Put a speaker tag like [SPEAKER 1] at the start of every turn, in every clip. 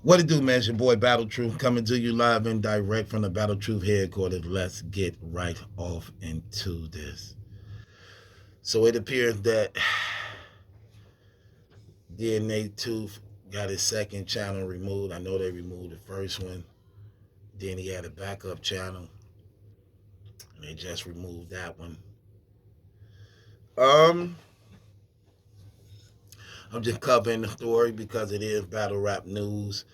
[SPEAKER 1] What it do, man? It's your boy Battle Truth coming to you live and direct from the Battle Truth headquarters. Let's get right off into this. So it appears that DNA Tooth got his second channel removed. I know they removed the first one. Then he had a backup channel, and they just removed that one. Um, I'm just covering the story because it is battle rap news.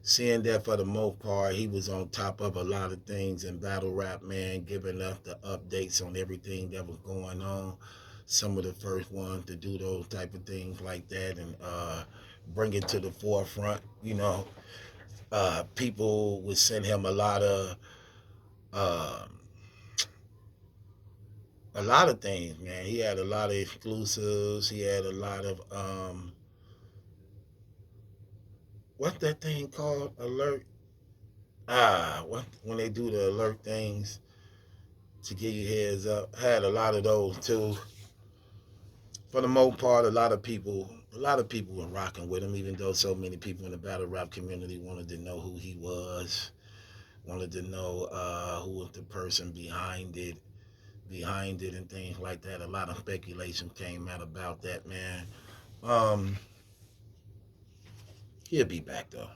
[SPEAKER 1] Seeing that for the most part, he was on top of a lot of things in battle rap, man, giving us the updates on everything that was going on. Some of the first ones to do those type of things like that and bring it to the forefront. People would send him uh, a lot of things, man. He had a lot of exclusives. He had a lot of what's that thing called? Alert. When they do the alert things to give you heads up. Had a lot of those too. For the most part, a lot of people were rocking with him, even though so many people in the battle rap community wanted to know who he was, wanted to know who was the person behind it, and things like that. A lot of speculation came out about that, man. Um, he'll be back though.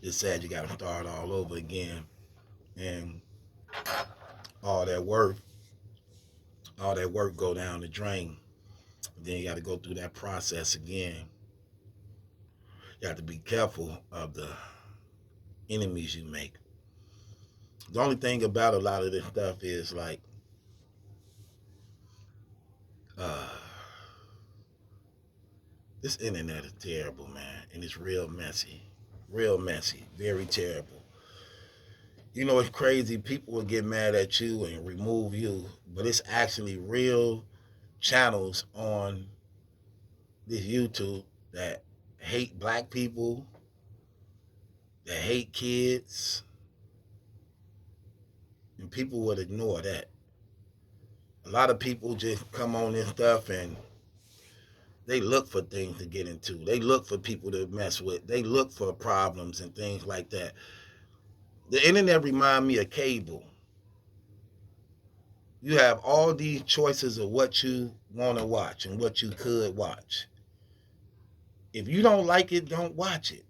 [SPEAKER 1] It's sad you got to start all over again, and all that work, all that work go down the drain. Then you got to go through that process again. You have to be careful of the enemies you make. The only thing about a lot of this stuff is like, uh, this internet is terrible, man, and it's real messy, very terrible. It's crazy. People will get mad at you and remove you, but it's actually real channels on this YouTube that hate black people, that hate kids, and people would ignore that. A lot of people just come on this stuff and they look for things to get into. They look for people to mess with. They look for problems and things like that. The internet remind me of cable. You have all these choices of what you want to watch and what you could watch. If you don't like it, don't watch it.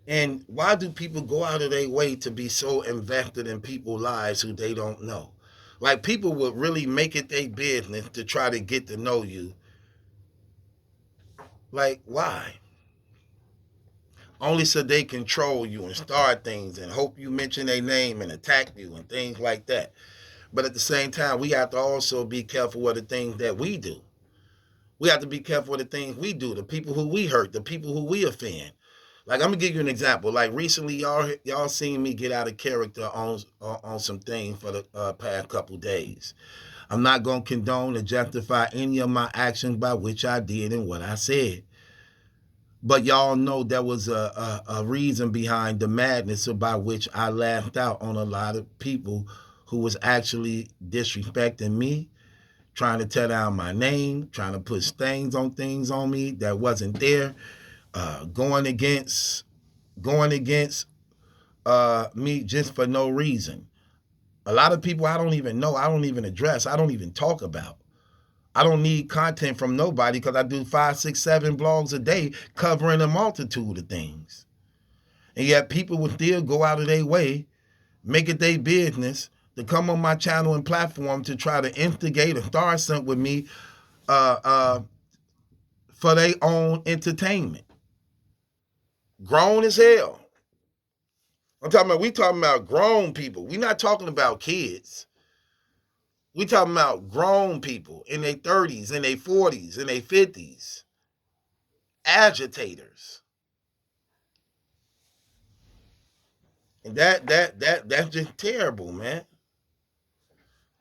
[SPEAKER 1] And why do people go out of their way to be so invested in people's lives who they don't know? Like people would really make it their business to try to get to know you. Like why? Only so they control you and start things and hope you mention their name and attack you and things like that. But at the same time, we have to also be careful with the things that we do. We have to be careful with the things we do, the people who we hurt, the people who we offend. Like I'm gonna give you an example. Like recently, y'all seen me get out of character on some things for the past couple days. I'm not gonna condone or justify any of my actions by which I did and what I said. But y'all know there was a reason behind the madness by which I laughed out on a lot of people who was actually disrespecting me, trying to tear down my name, trying to put stains on things on me that wasn't there, going against me just for no reason. A lot of people I don't even know, I don't even address, I don't even talk about. I don't need content from nobody because I do 5, 6, 7 blogs a day covering a multitude of things. And yet people will still go out of their way, make it their business to come on my channel and platform to try to instigate or start something with me uh, uh, for their own entertainment. Grown as hell. We talking about grown people. We not talking about kids. We talking about grown people in their 30s, in their 40s, in their 50s. Agitators. And that's just terrible, man.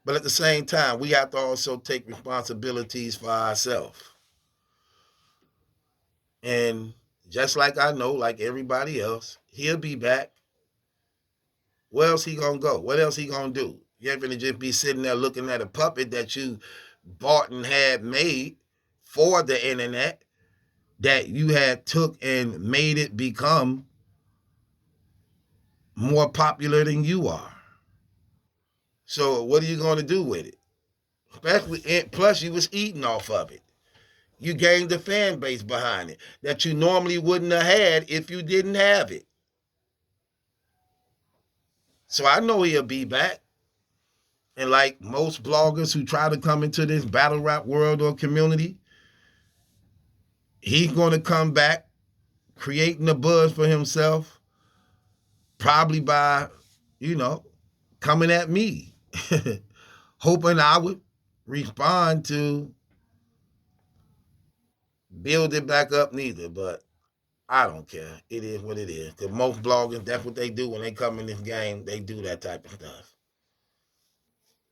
[SPEAKER 1] But at the same time, we have to also take responsibilities for ourselves. And just like I know, like everybody else, he'll be back. Where else he gonna go? What else he gonna do? You ain't gonna just be sitting there looking at a puppet that you bought and had made for the internet. that you had took and made it become more popular than you are. So what are you going to do with it? Especially, plus you was eating off of it. You gained a fan base behind it that you normally wouldn't have had if you didn't have it. So I know he'll be back. And like most bloggers who try to come into this battle rap world or community, he's going to come back creating a buzz for himself, probably by, you know, coming at me, hoping I would respond to build it back up neither. But I don't care. It is what it is. Because most bloggers, that's what they do when they come in this game. They do that type of stuff.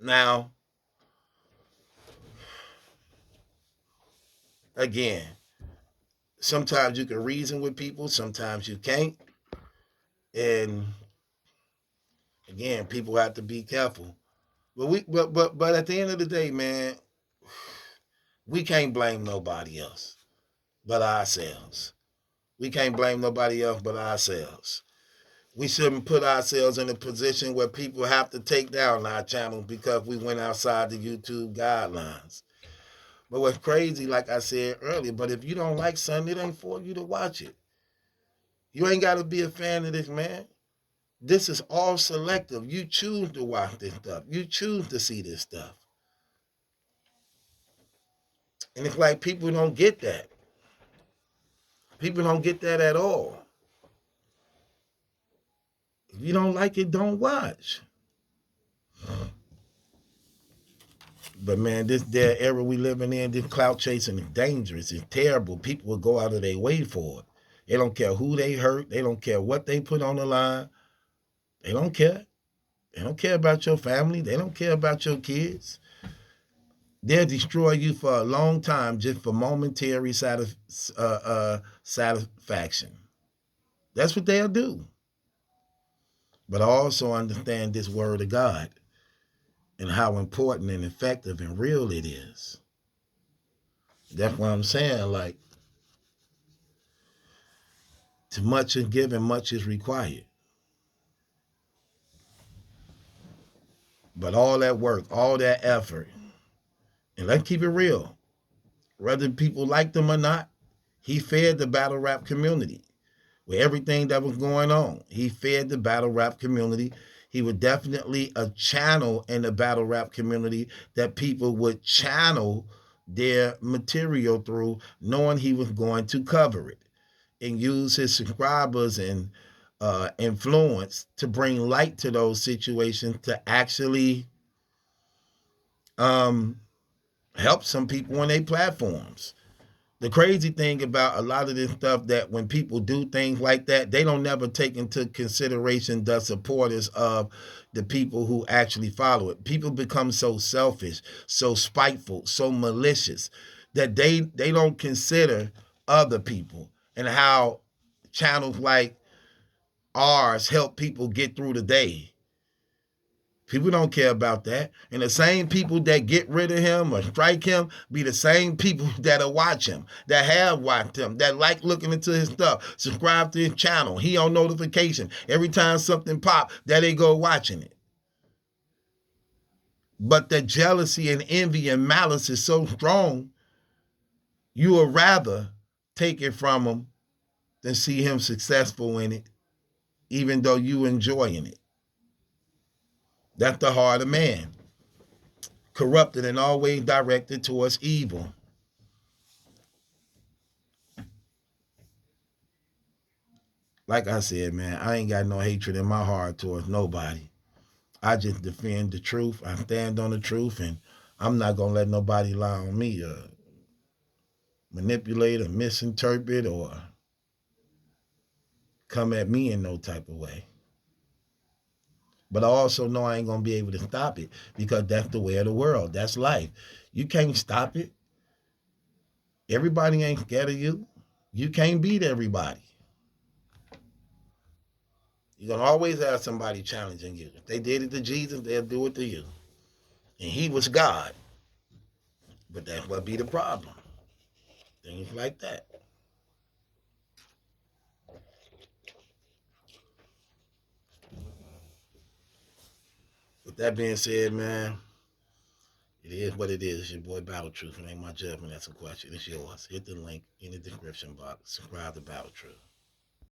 [SPEAKER 1] Now, again, sometimes you can reason with people, sometimes you can't. And again, people have to be careful. But at the end of the day, man, we can't blame nobody else but ourselves. We can't blame nobody else but ourselves. We shouldn't put ourselves in a position where people have to take down our channel because we went outside the YouTube guidelines. But what's crazy, like I said earlier, but if you don't like something, it ain't for you to watch it. You ain't got to be a fan of this, man. This is all selective. You choose to watch this stuff. You choose to see this stuff. And it's like people don't get that. People don't get that at all. If you don't like it, don't watch. But man, this era we living in, this clout chasing is dangerous. It's terrible. People will go out of their way for it. They don't care who they hurt. They don't care what they put on the line. They don't care. They don't care about your family. They don't care about your kids. They'll destroy you for a long time just for momentary satisfaction. That's what they'll do. But I also understand this word of God and how important and effective and real it is. That's what I'm saying. Like, too much is given, much is required. But all that work, all that effort, and let's keep it real, whether people liked him or not, he fed the battle rap community with everything that was going on. He fed the battle rap community. He was definitely a channel in the battle rap community that people would channel their material through, knowing he was going to cover it and use his subscribers and influence to bring light to those situations to actually help some people on their platforms. The crazy thing about a lot of this stuff that when people do things like that, they don't never take into consideration the supporters of the people who actually follow it. People become so selfish, so spiteful, so malicious that they don't consider other people and how channels like ours help people get through the day. People don't care about that. And the same people that get rid of him or strike him be the same people that'll watch him, that have watched him, that like looking into his stuff, subscribe to his channel. He on notification. Every time something pop, there they go watching it. But the jealousy and envy and malice is so strong, you would rather take it from him than see him successful in it, even though you enjoying it. That's the heart of man. Corrupted and always directed towards evil. Like I said, man, I ain't got no hatred in my heart towards nobody. I just defend the truth. I stand on the truth, and I'm not going to let nobody lie on me or manipulate or misinterpret or come at me in no type of way. But I also know I ain't going to be able to stop it because that's the way of the world. That's life. You can't stop it. Everybody ain't scared of you. You can't beat everybody. You're going to always have somebody challenging you. If they did it to Jesus, they'll do it to you. And he was God. But that's what be the problem. Things like that. That being said, man, it is what it is. It's your boy Battle Truth. It ain't my judgment. That's a question. It's yours. Hit the link in the description box. Subscribe to Battle Truth.